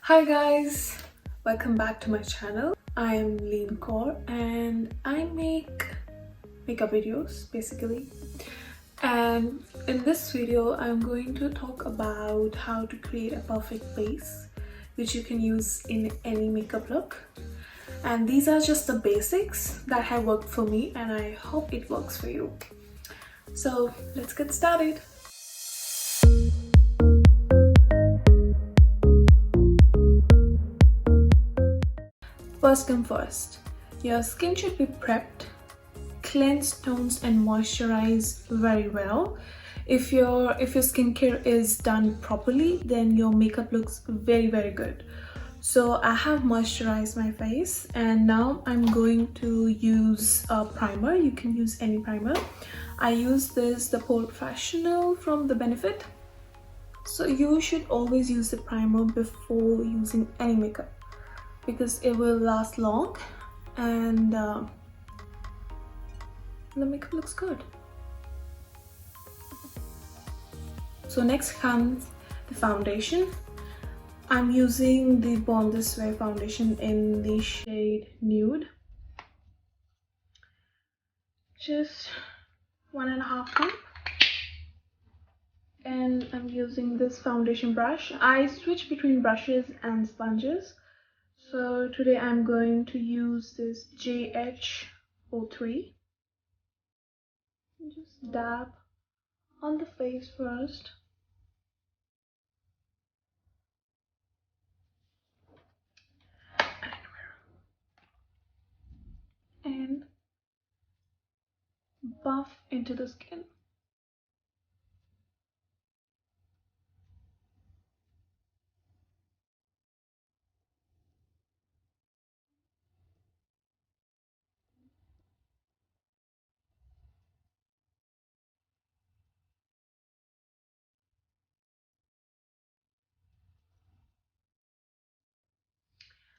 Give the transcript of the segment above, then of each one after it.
Hi guys, welcome back to my channel. I am Lean Core and I make makeup videos basically. And in this video, I'm going to talk about how to create a perfect base which you can use in any makeup look. And these are just the basics that have worked for me and I hope it works for you. So let's get started. First come first, your skin should be prepped, cleansed, toned and moisturized very well. If your skincare is done properly, then your makeup looks very good. So I have moisturized my face and now I'm going to use a primer. You can use any primer. I use the POREfessional from the Benefit. So you should always use the primer before using any makeup, because it will last long and the makeup looks good. So next comes the foundation. I'm using the Born This Way foundation in the shade Nude. Just 1.5 pump. And I'm using this foundation brush. I switch between brushes and sponges. So today I'm going to use this JH03. Just dab on the face first. And buff into the skin.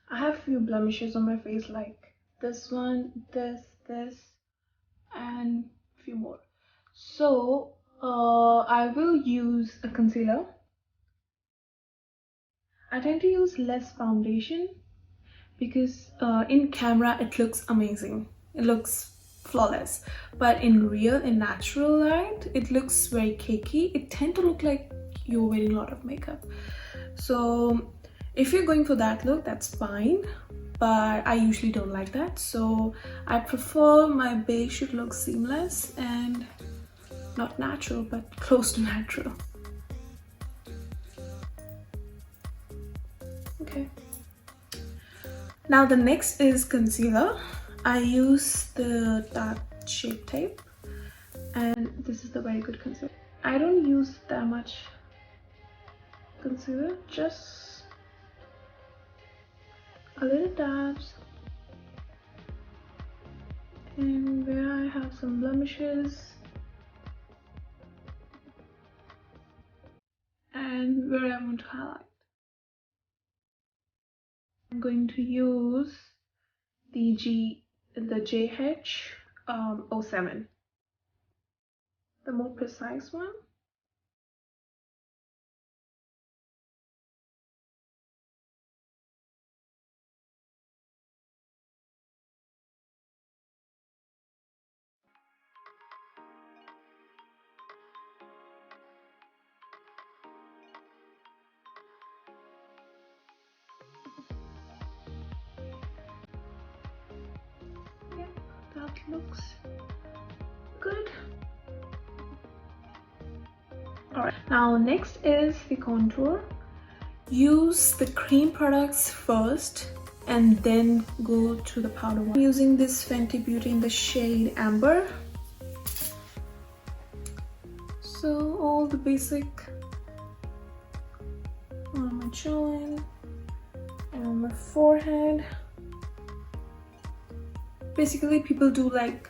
I have few blemishes on my face, like this one, this, and a few more. So I will use a concealer. I tend to use less foundation because in camera it looks amazing. It looks flawless. But in natural light, it looks very cakey. It tends to look like you're wearing a lot of makeup. So if you're going for that look, that's fine, but I usually don't like that. So I prefer my base should look seamless and not natural, but close to natural. Okay. Now the next is concealer. I use the Tarte Shape Tape and this is the very good concealer. I don't use that much concealer, just a little dabs, and where I have some blemishes and where I want to highlight. I'm going to use the JH07, the more precise one. That looks good. Alright, now next is the contour. Use the cream products first and then go to the powder one. I'm using this Fenty Beauty in the shade Amber. So all the basic on my jawline and on my forehead. Basically, people do like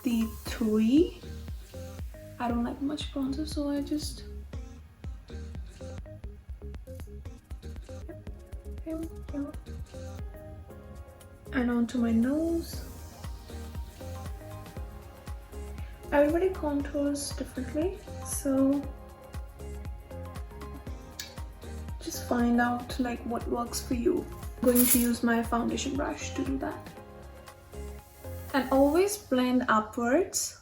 the 3. I don't like much bronzer, so I just... Here we go. And onto my nose. Everybody contours differently, so just just find out like what works for you. I'm going to use my foundation brush to do that. And always blend upwards.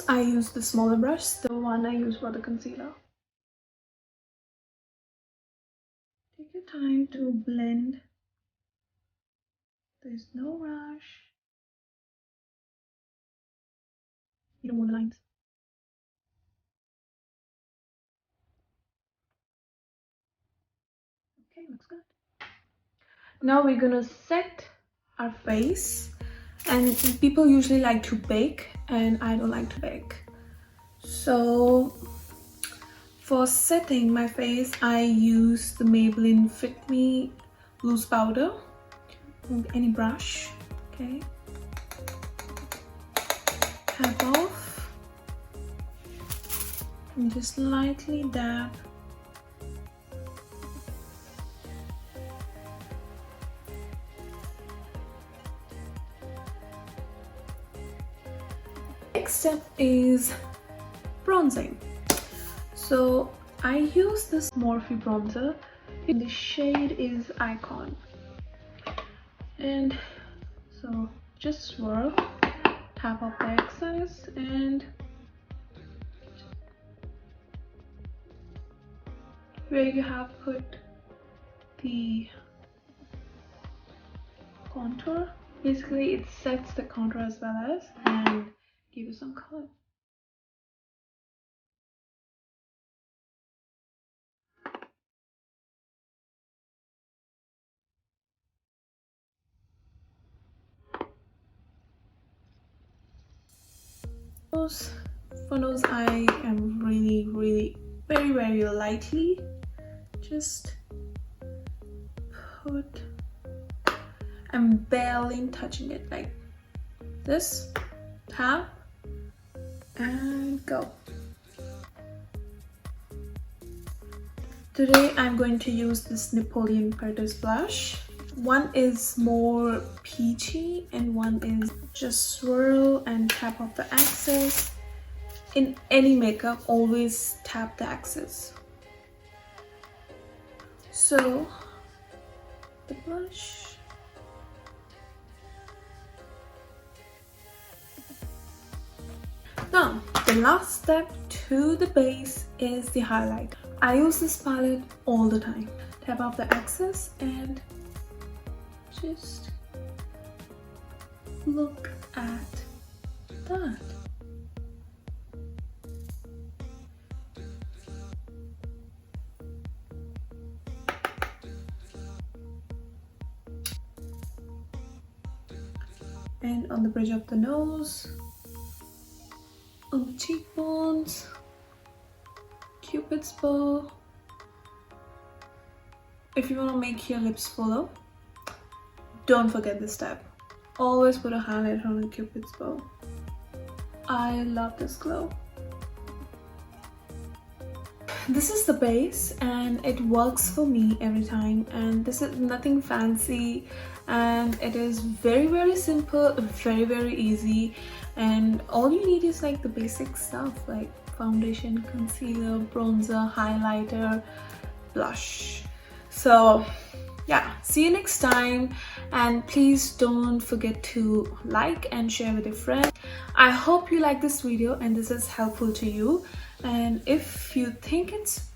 I use the smaller brush, the one I use for the concealer. Take your time to blend. There's no rush. You don't want the lines. Okay, looks good. Now we're gonna set our face, and people usually like to bake and I don't like to bake. So for setting my face, I use the Maybelline Fit loose powder with any brush. Okay, tap off and just lightly dab. Next step is bronzing. So I use this Morphe bronzer. The shade is Icon. And so just swirl, tap up the excess, and where you have put the contour, basically it sets the contour as well as and give you some color. For nose, I am really very lightly just put. I'm barely touching it, like this. Tap and go. Today I'm going to use this Napoleon Perdis blush. One is more peachy and one is just swirl and tap off the excess. In any makeup, always tap the excess. So the blush. Now, the last step to the base is the highlight. I use this palette all the time. Tap off the excess and just look at that. And on the bridge of the nose, on the cheekbones, Cupid's bow. If you want to make your lips fuller, don't forget this step. Always put a highlight on a Cupid's bow. I love this glow. This is the base and it works for me every time, and this is nothing fancy and it is very simple, very easy, and all you need is like the basic stuff like foundation, concealer, bronzer, highlighter, blush. So yeah, see you next time, and please don't forget to like and share with your friends. I hope you like this video and this is helpful to you, and if you think it's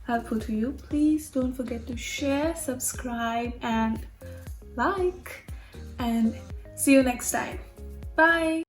helpful to you, please don't forget to share, subscribe and like, and see you next time. Bye.